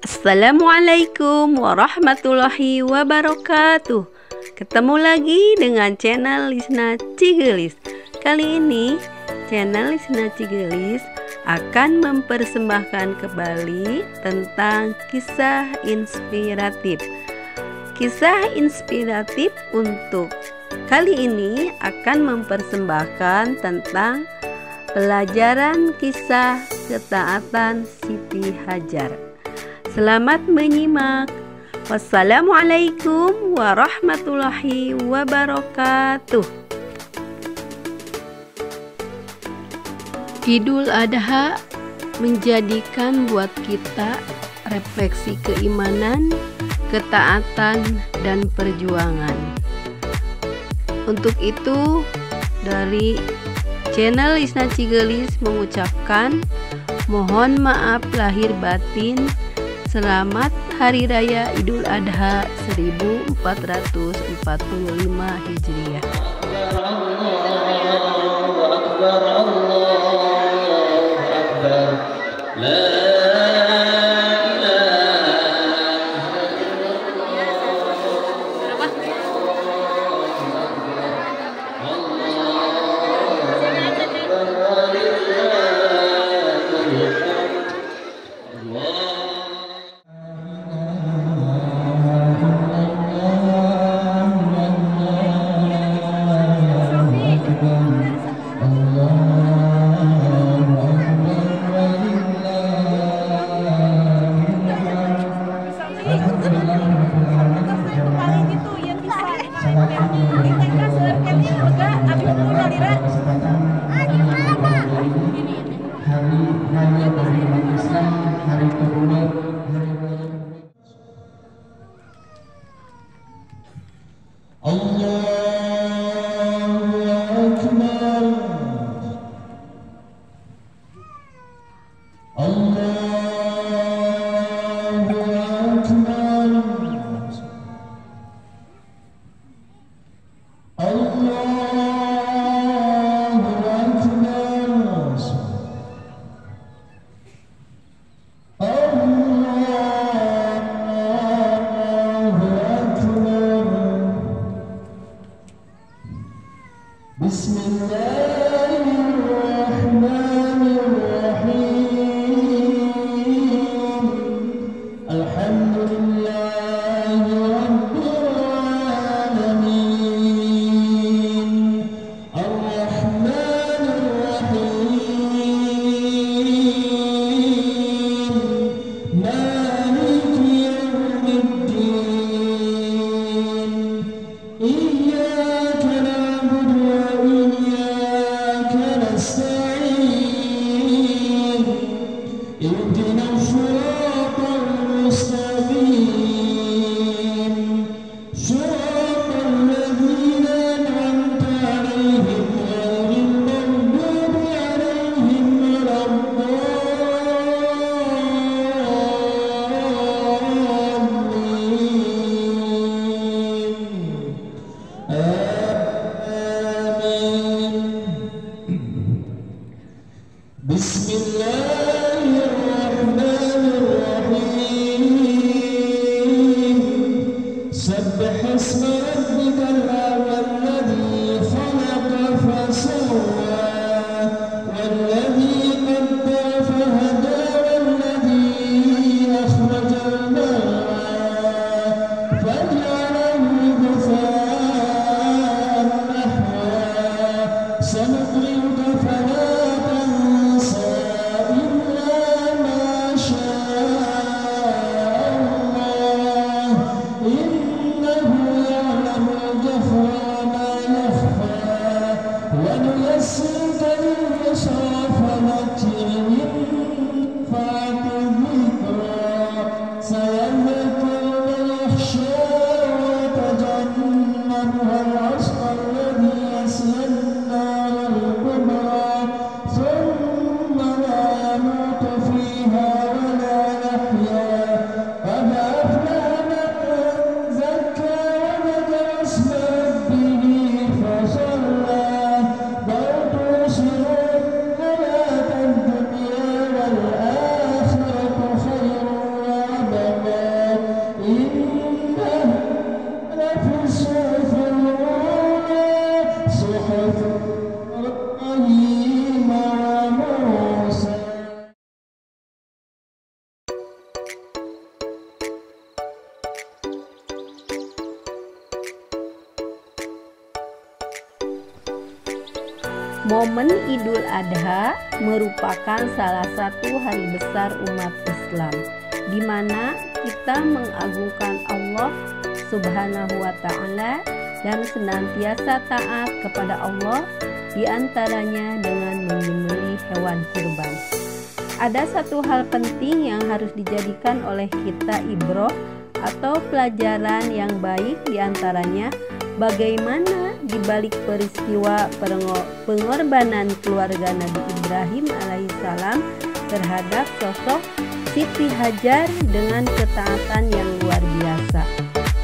Assalamualaikum warahmatullahi wabarakatuh. Ketemu lagi dengan channel Lisna Cigelis. Kali ini channel Lisna Cigelis akan mempersembahkan kembali tentang kisah inspiratif. Kisah inspiratif untuk kali ini akan mempersembahkan tentang pelajaran kisah ketaatan Siti Hajar. Selamat menyimak. Wassalamualaikum warahmatullahi wabarakatuh. Idul Adha menjadikan buat kita refleksi keimanan, ketaatan, dan perjuangan. Untuk itu, dari channel Lisna Cigelis mengucapkan mohon maaf lahir batin. Selamat Hari Raya Idul Adha 1445 Hijriah. Momen Idul Adha merupakan salah satu hari besar umat Islam, di mana kita mengagungkan Allah Subhanahu wa Ta'ala dan senantiasa taat kepada Allah, di antaranya dengan menyembelih hewan kurban. Ada satu hal penting yang harus dijadikan oleh kita ibrah atau pelajaran yang baik, di antaranya bagaimana di balik peristiwa pengorbanan keluarga Nabi Ibrahim alaihissalam terhadap sosok Siti Hajar dengan ketaatan yang luar biasa,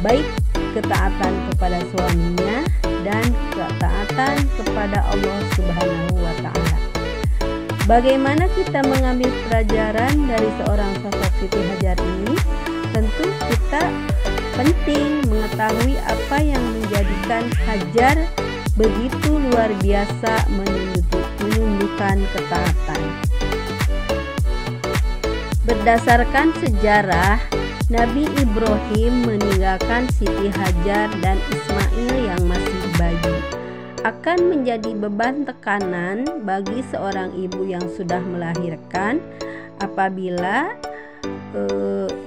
baik ketaatan kepada suaminya dan ketaatan kepada Allah Subhanahu wa Ta'ala. Bagaimana kita mengambil pelajaran dari seorang sosok Siti Hajar ini? Tentu kita penting mengetahui apa yang menjadikan Hajar begitu luar biasa menunjukkan ketaatan. Berdasarkan sejarah, Nabi Ibrahim meninggalkan Siti Hajar dan Ismail yang masih bayi akan menjadi beban tekanan bagi seorang ibu yang sudah melahirkan apabila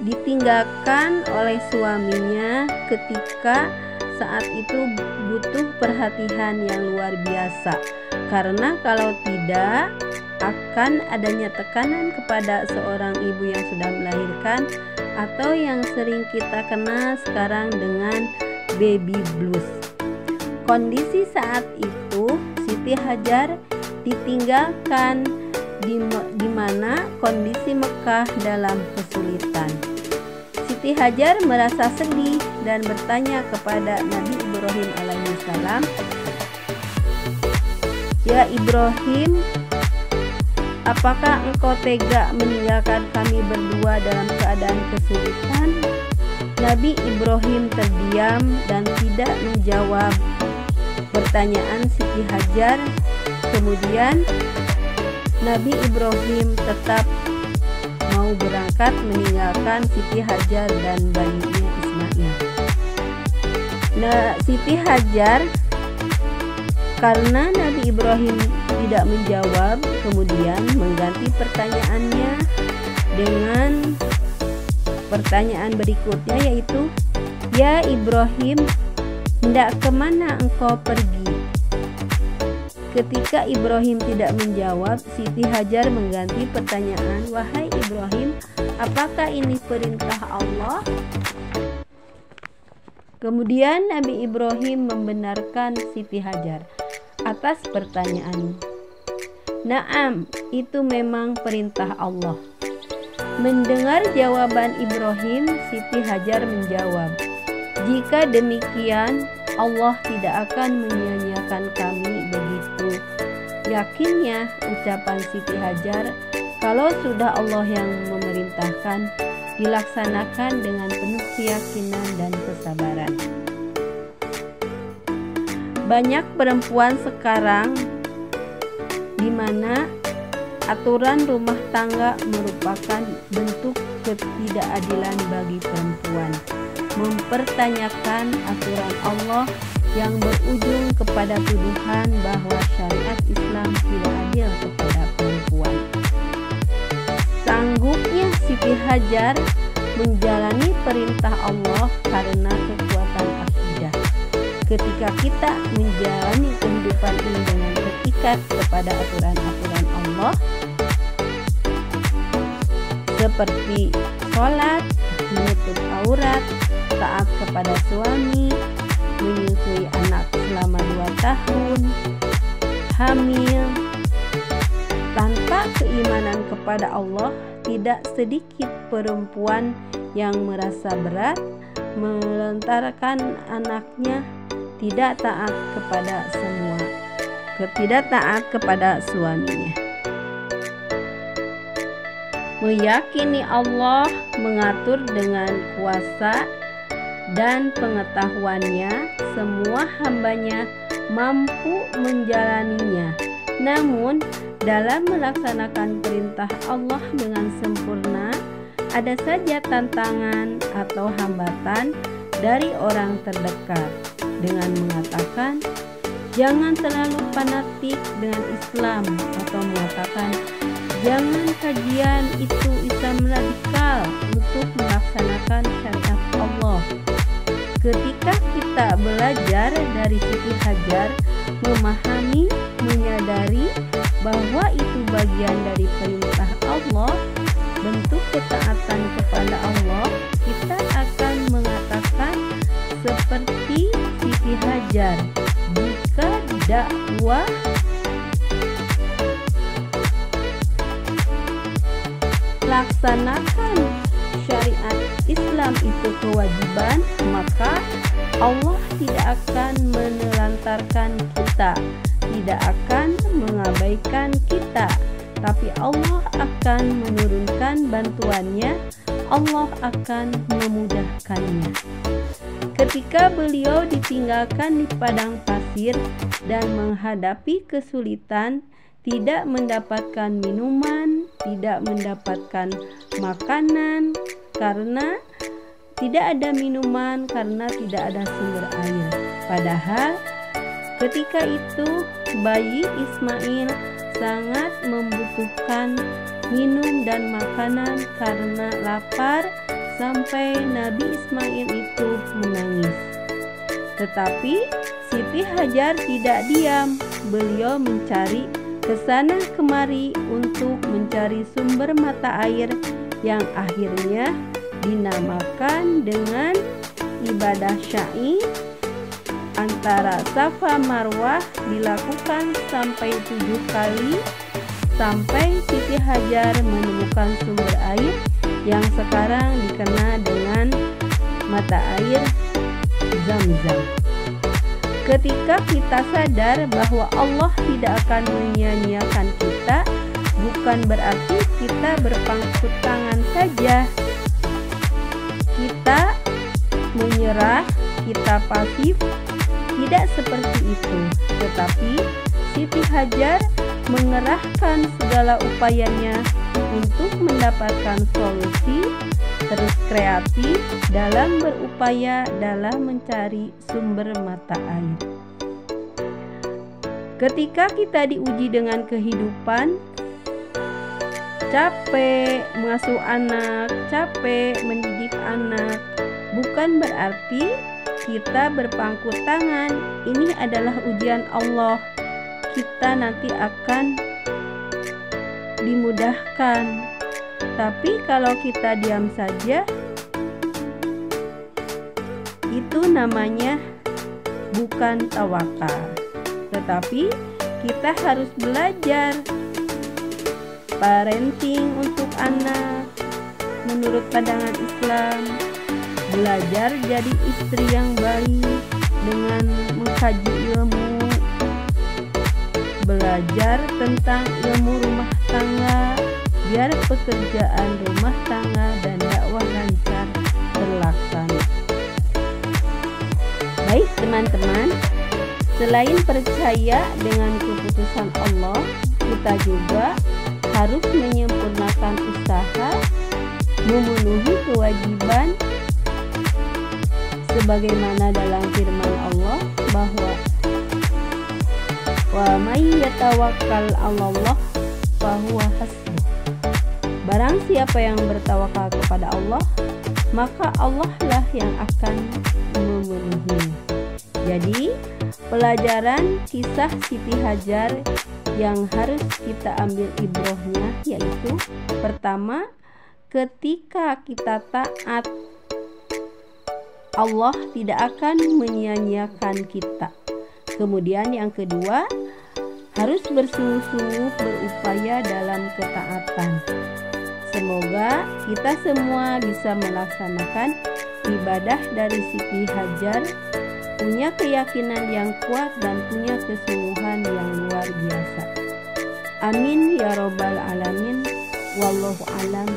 ditinggalkan oleh suaminya ketika saat itu butuh perhatian yang luar biasa, karena kalau tidak akan adanya tekanan kepada seorang ibu yang sudah melahirkan, atau yang sering kita kenal sekarang dengan baby blues. Kondisi saat itu Siti Hajar ditinggalkan di mana kondisi Mekah dalam kesulitan. Siti Hajar merasa sedih dan bertanya kepada Nabi Ibrahim alaihissalam, "Ya Ibrahim, apakah engkau tega meninggalkan kami berdua dalam keadaan kesulitan?" Nabi Ibrahim terdiam dan tidak menjawab pertanyaan Siti Hajar. Kemudian Nabi Ibrahim tetap mau berangkat meninggalkan Siti Hajar dan bayinya Ismail. Nah, Siti Hajar, karena Nabi Ibrahim tidak menjawab, kemudian mengganti pertanyaannya dengan pertanyaan berikutnya, yaitu, "Ya Ibrahim, hendak kemana engkau pergi?" Ketika Ibrahim tidak menjawab, Siti Hajar mengganti pertanyaan, "Wahai Ibrahim, apakah ini perintah Allah?" Kemudian Nabi Ibrahim membenarkan Siti Hajar atas pertanyaan. "Naam, itu memang perintah Allah." Mendengar jawaban Ibrahim, Siti Hajar menjawab, "Jika demikian, Allah tidak akan menyia-nyiakan kami." Begitu yakinnya ucapan Siti Hajar, kalau sudah Allah yang memerintahkan, dilaksanakan dengan penuh keyakinan dan kesabaran. Banyak perempuan sekarang di mana aturan rumah tangga merupakan bentuk ketidakadilan bagi perempuan, mempertanyakan aturan Allah yang berujung kepada tuduhan bahwa syariat Islam tidak adil kepada perempuan. Sanggupnya Siti Hajar menjalani perintah Allah karena kekuatan akidah. Ketika kita menjalani kehidupan ini dengan terikat kepada aturan-aturan Allah, seperti sholat, menutup aurat, taat kepada suami, menyusui anak selama 2 tahun, hamil. Tanpa keimanan kepada Allah, tidak sedikit perempuan yang merasa berat melantarkan anaknya tidak taat kepada suaminya. Meyakini Allah mengatur dengan kuasa dan pengetahuannya, semua hambanya mampu menjalaninya. Namun, dalam melaksanakan perintah Allah dengan sempurna, ada saja tantangan atau hambatan dari orang terdekat dengan mengatakan, Jangan terlalu fanatik dengan Islam atau mengatakan jangan kajian itu Islam radikal untuk melaksanakan syariat Allah. Ketika kita belajar dari Siti Hajar, memahami, menyadari bahwa itu bagian dari perintah Allah, bentuk ketaatan kepada Allah, kita akan mengatakan seperti Siti Hajar, jika dakwah laksanakan syariat Islam itu kewajiban, maka Allah tidak akan menelantarkan kita, tidak akan mengabaikan kita, tapi Allah akan menurunkan bantuannya, Allah akan memudahkannya. Ketika beliau ditinggalkan di padang pasir dan menghadapi kesulitan, tidak mendapatkan minuman, tidak mendapatkan makanan, karena tidak ada minuman, karena tidak ada sumber air. Padahal ketika itu bayi Ismail sangat membutuhkan minum dan makanan karena lapar, sampai Nabi Ismail itu menangis. Tetapi Siti Hajar tidak diam, beliau mencari kesana kemari untuk mencari sumber mata air yang akhirnya dinamakan dengan ibadah sya'i antara Safa Marwah, dilakukan sampai 7 kali sampai Siti Hajar menemukan sumber air yang sekarang dikenal dengan mata air Zam-Zam. Ketika kita sadar bahwa Allah tidak akan menyia-nyiakan kita, bukan berarti kita berpangku tangan saja, kita menyerah, kita pasif, tidak seperti itu. Tetapi Siti Hajar mengerahkan segala upayanya untuk mendapatkan solusi, terus kreatif dalam berupaya dalam mencari sumber mata air. Ketika kita diuji dengan kehidupan, capek mengasuh anak, capek mendidik anak, bukan berarti kita berpangku tangan. Ini adalah ujian Allah, kita nanti akan dimudahkan. Tapi kalau kita diam saja, itu namanya bukan tawakal. Tetapi kita harus belajar parenting untuk anak menurut pandangan Islam, belajar jadi istri yang baik dengan mengkaji ilmu, belajar tentang ilmu rumah tangga biar pekerjaan rumah tangga dan dakwah lancar terlaksana. Baik teman-teman, selain percaya dengan keputusan Allah, kita juga harus menyempurnakan usaha memenuhi kewajiban sebagaimana dalam firman Allah bahwa wa may yatawakkal 'alallah fahuwa hasbuh. Barang siapa yang bertawakal kepada Allah, maka Allah lah yang akan memenuhi. Jadi, pelajaran kisah Siti Hajar yang harus kita ambil ibrohnya yaitu pertama, ketika kita taat, Allah tidak akan menyia-nyiakan kita. Kemudian yang kedua, harus bersungguh-sungguh berupaya dalam ketaatan. Semoga kita semua bisa melaksanakan ibadah dari Siti Hajar, punya keyakinan yang kuat dan punya kesungguhan yang luar biasa. Amin ya robbal alamin. Wallahu alam.